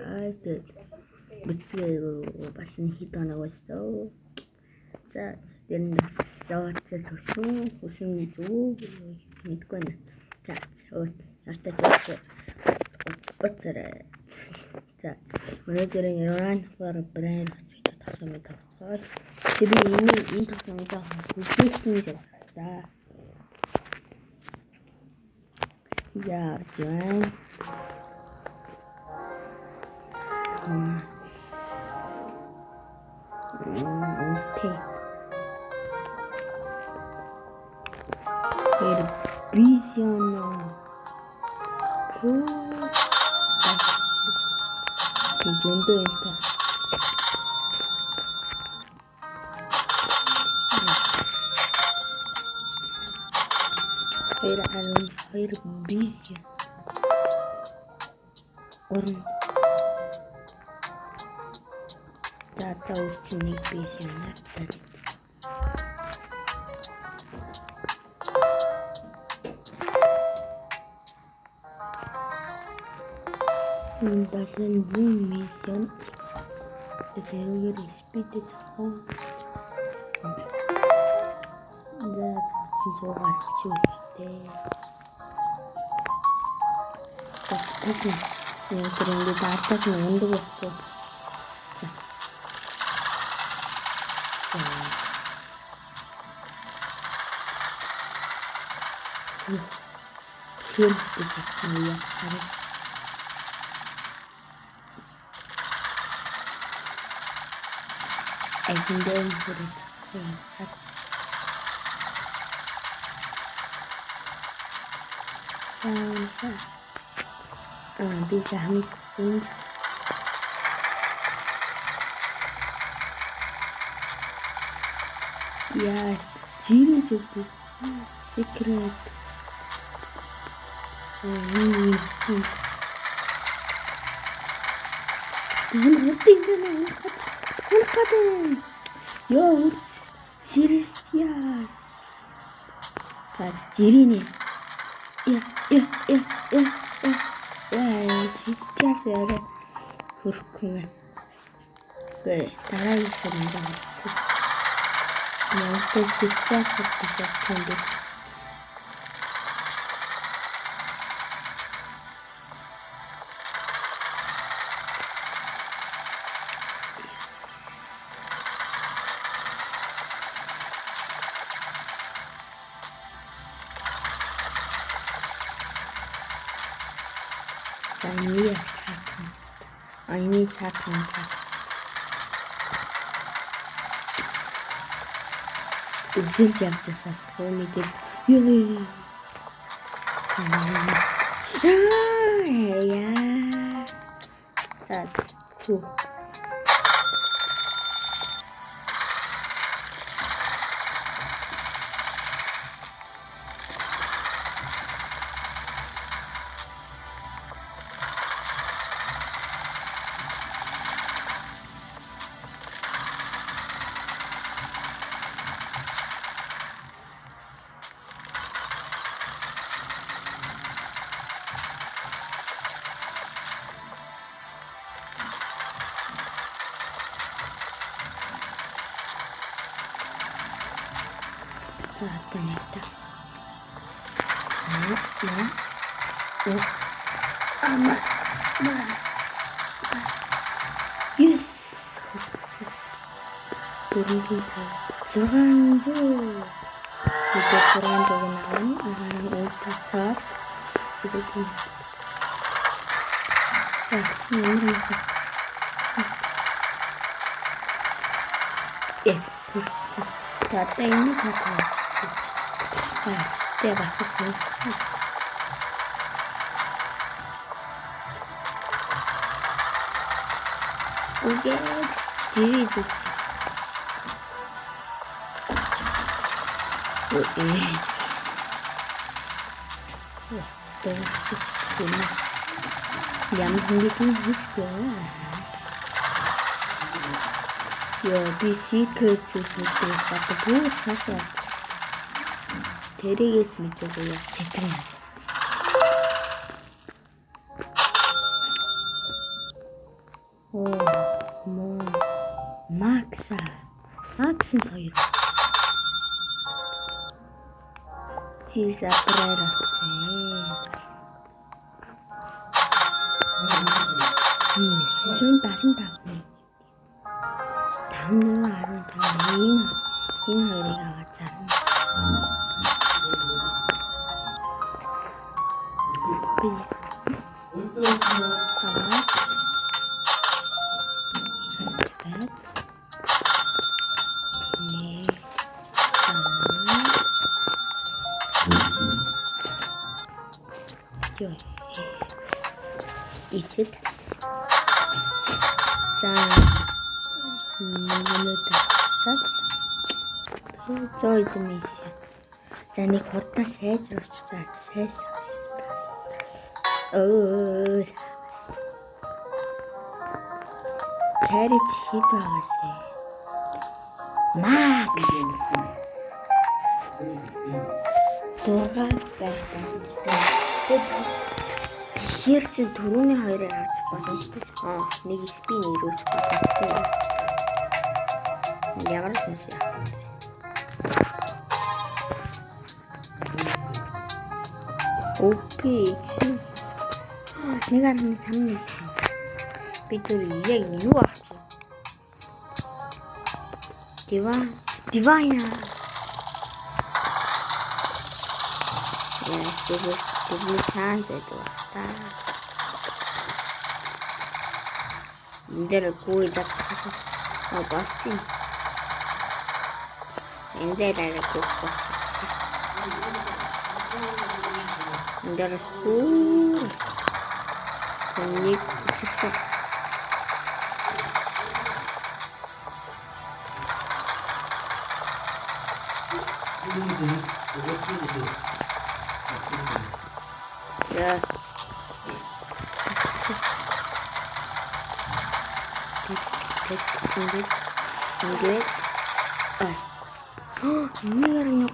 Тэгэл бицгээ болсон хэд хоног болсон. За тэр нь яваад төсөн зүг мэдгүй нэ. За артаа уцаарай. За өнөөдөр Иран брэнд тасамж тавцгаа. Би энэ тасамж хүсэлтийн явцгаасаа. Ja, Joanne. Okay. Vision. Vision ito. Hayır vision. Orang data usting vision tadi. Bahkan zoom mission itu speed itu home. That 진짜 맛있지. 다시 그냥 그런 게 나타서 온도가 없고. 귀엽게 됐습니다. 애신된 소리 bisa hamsin ya ciri jadi secret ini ngerti kan yo serius ya ciri nih ya 진짜 세요. 그렇구나. 그래, 따라있습니다. 그냥 또 진짜 시작했는데. 아니 착한 웃을 게 없어서 손이 들 야 자, 됐다. 예스. 저간도 이제 저간 저기 나온 오타카 이렇게 예스. 자, 땡이 다 내가 봤었어. 이게 지리지. 양손이 있어. 여기 시크릿 주스도 갖고 사서 데리겠으면 저거야. 제트해야지. Максын соёр. Чиз апрерацээ. Шин дасан тавны. Тамны 15 энэ хоёрыг аваад зарна. Ичэд за нэг зойдмиш за нэг хурдаа сайжруулж та сайж Карич хит байгаас Макс 6 байхаас тэгээд тэгэхээр чи түрүүний хоёрыг харж боломжтой. Нэг спин ирүүлж боломжтой. Ямар ч юм шиг. Окей. Нэг арны самны. Би түр яг юу авчих. Дивайна. Тебе шанс это та. Индер кой да. Басти. Индер кой. Индер спу. Ник сиса. Yeah. Ингээд нэрнэ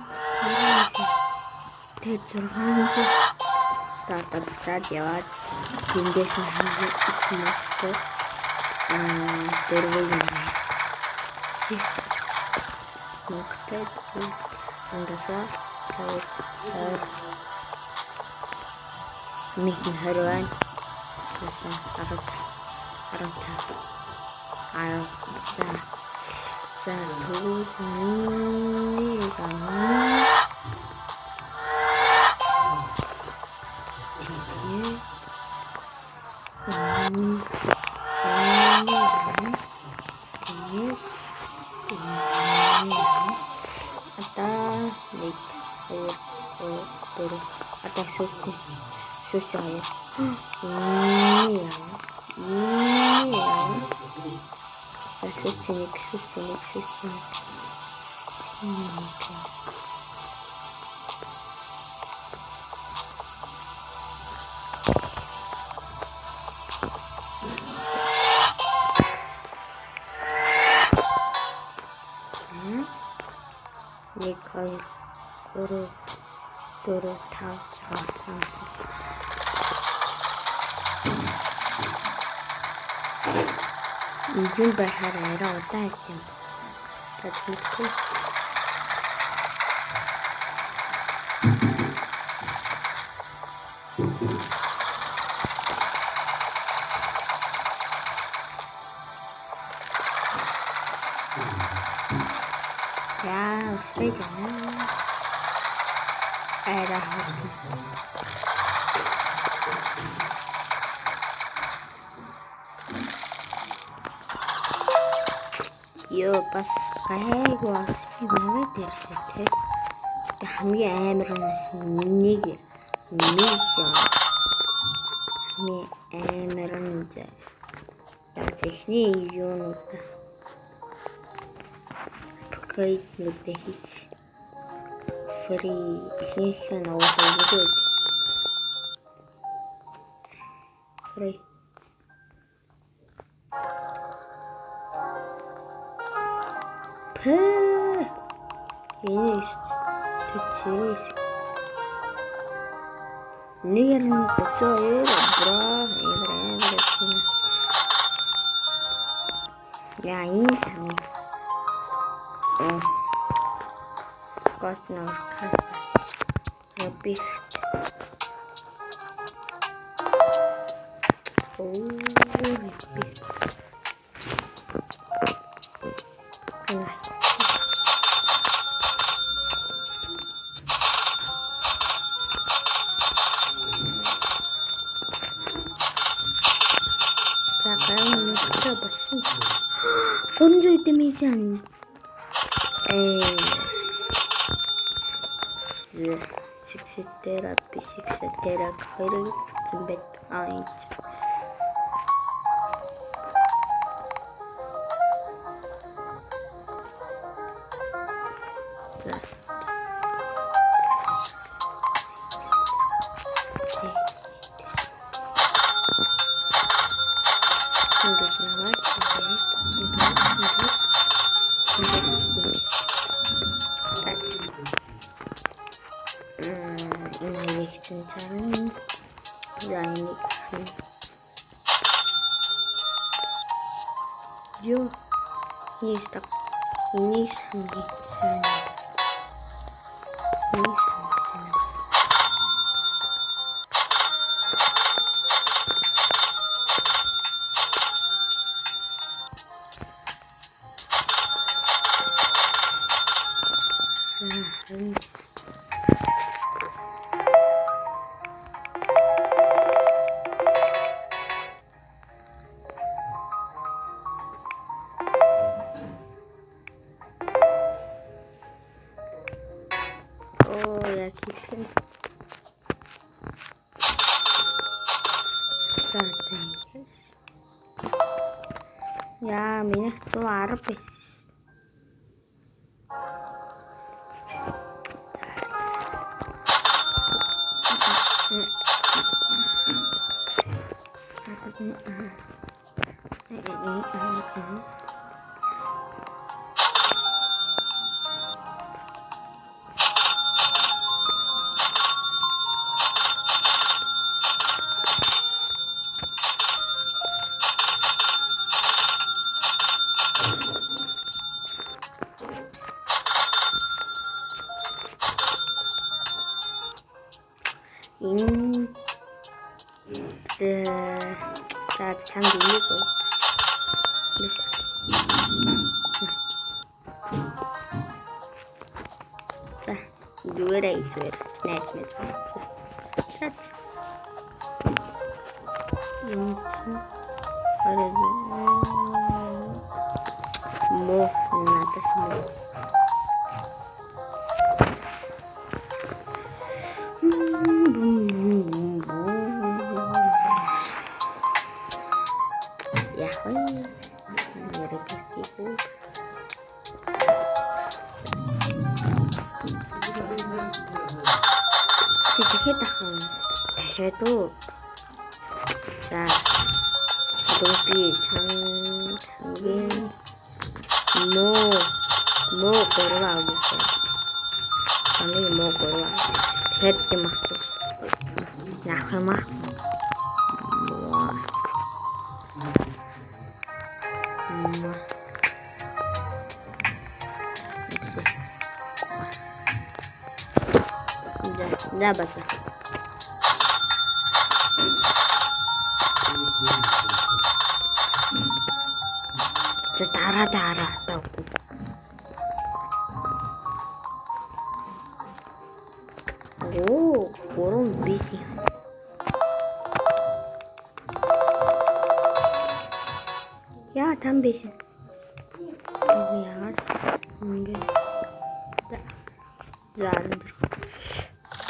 тэгээд 600 тата буцаад яваад тэндээс нь хамгийн их мөстэй дөрвийг нөхтэй ангасаа Михин харван за 2 байхаар арай удаан юм. Тэгвэл яа, успеем. Айра. Ёо бас гайгаас яваад ирсэн тий. Хамгийн амар нас нэг амар нь яг техник юунууд прокейт нүдэх фри ихэнх нь оолгүй фри Есть. Тут Нервно, бра, играем. Я энэ сам. Госнор каста. Рубих. Загалмай мэдээ болсон. Гонжоо дэмэсэн. 60 терапи 60 терак хоёрыг зэмбэт аич. Yo, hier está. Ini sambil sana. Ini sambil. Yakın. Zaten. Ya minyak tuh Arab ya. Saat sambil itu bisa dua dah itu net saat ini ada mau nata semua 해도 자 도피 장긴 뭐 걸어가고 있어요. 장긴 뭐 걸어가 했지 막 약을 막 없어. 나 봤어. 달아 따고 오 그런 미시 야 담배신 뭐야 이게 안 들어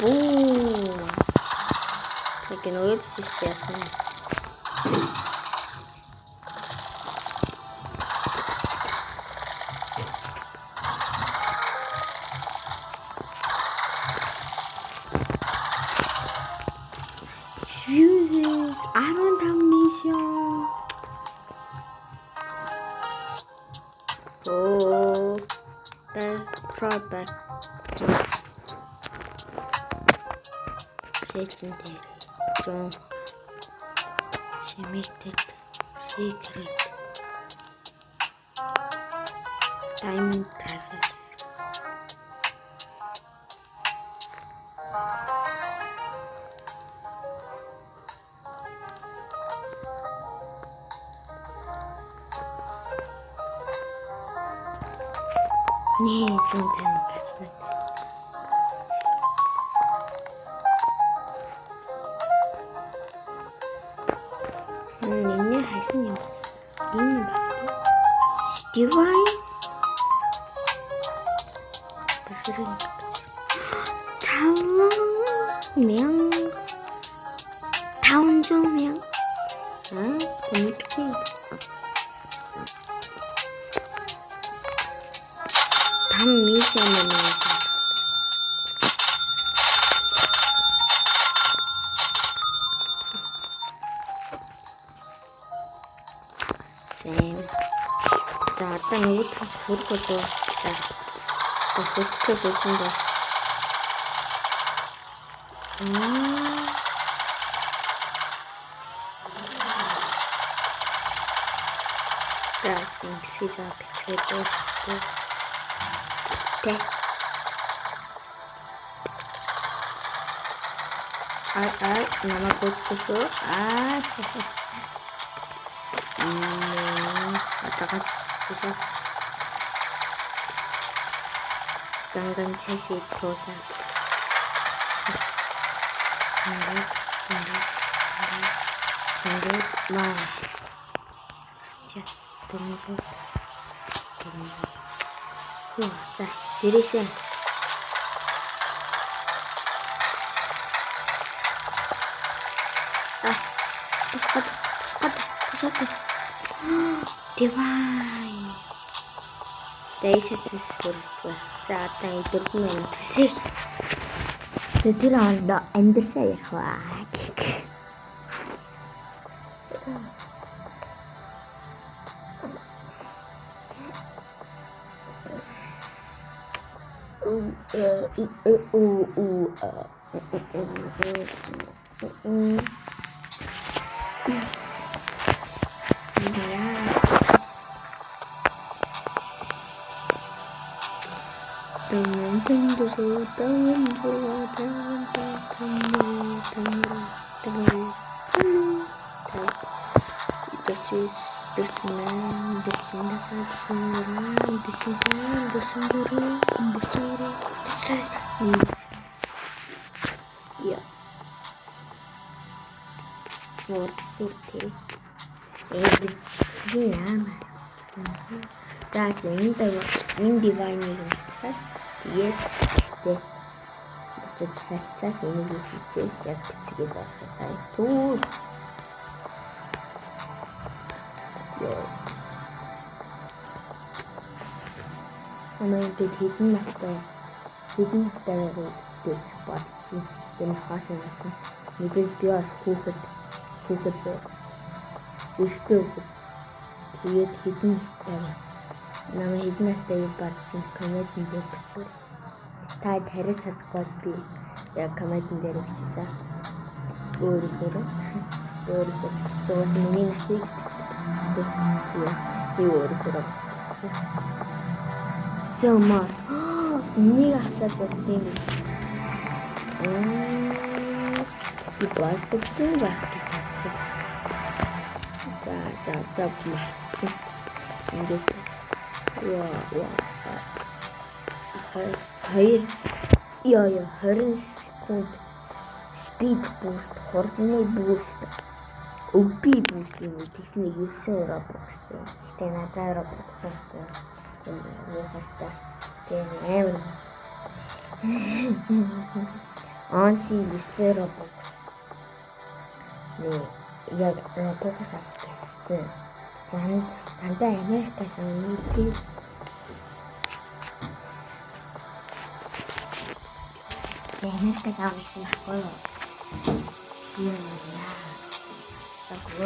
오 이렇게 넣을 수 있어요. Excuses, I don't have mission. Oh, that's product. Legendary. So, she made it secret. Diamond Target. Nee, zum Diamond Target. Ini hasilnya ini Divine sering tahun 조명 재밌게 다음 미션을 해야지. 자, 아까 이거부터 좋을 것도 자, 좋게 좋습니다. 자, 시작 비틀고 네. nama kusku katakan susah jangan sesi dosa mah tunggu 자, 지리쌤 pusat Divine Daisetsu Spiritual saat yang berguna sih jadi ronda ender saya wah ya seperti lama 자, ini Divine ini kan dia 살짝 이미지 빛을 비치게 봤을까 또 Ama bir hidden noktaları gözüküyor. Den hasılsın. Neden biraz hukuk üstü hidden noktaları. Nama hidden noktaları baktım. Kametin döküyor. Ta terör satkoz bir ya kametin döküyor. Doğru. Soğutmanın nasıl doğru. Sama ini hasil ini di plastik tuh bah dicacah ini hayır ya harus sekund speed boost hormone boost OP boost ini teknik yüksek Roblox denada Roblox Ansi yüksek Roblox ya Roblox arkası tanda Amerika'da neydi Amerika'da arkası nakolo ya aku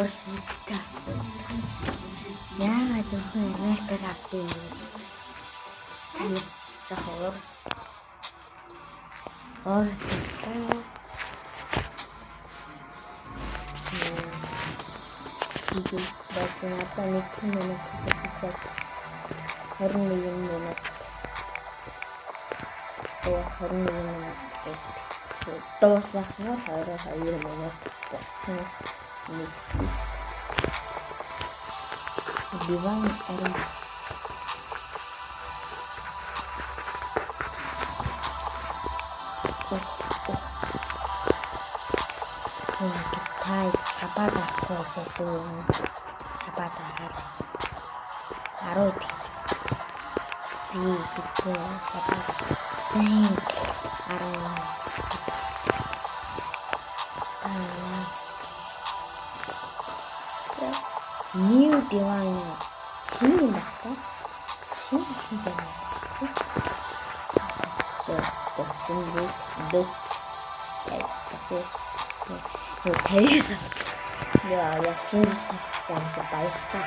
ya aja Amerika'da arkası Baca apa nih 21 минут. 21 минут гэж бичсэн. Дуусах нь 22 минут болох нь нэг. Диван арай тай сабага койсэсүүн сабага хараа 10 би битээ сабага new divine шинэ багта шинэ я шинэ системээс баярлалаа.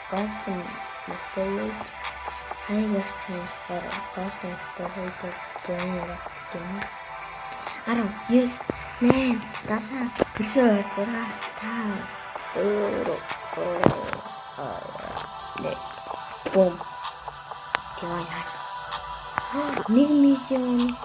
Custom material higher chance for custom material going up. Арав 9 8 10 9 6 5 4 бум яваа. Нэг миссион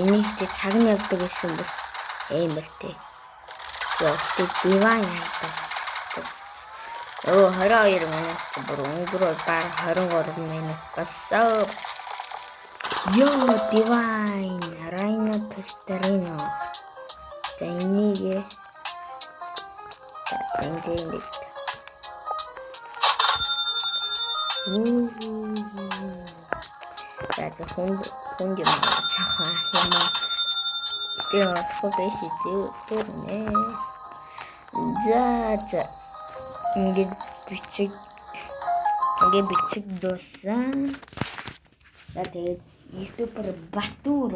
энийг цаг нь явдаг гэсэн бол эмэртэй. Диван яадаг. 22 минут бүр өнгөрөө баг 23 минут болсон. Диван Rhino Tostarino. За энийг хүнд юм цахаа юм. Тэгээд хобэши дөрнэ. За ингээд бичиг дуусан. За тэгээд ютубер Батур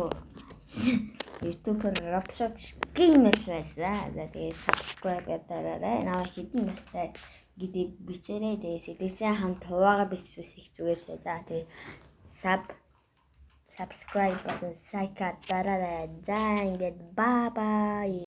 ютубер Roblox Gamers байсан. За тэгээд subscribe дараарай. Наваа хідэн настай гэдэг бичээрэй. Тэгээд сэтгэлсэн хамт хуваагаа бичсүүс их зүгээр. За тэгээд subscribe басан сайка дараарай. За ингээд bye bye.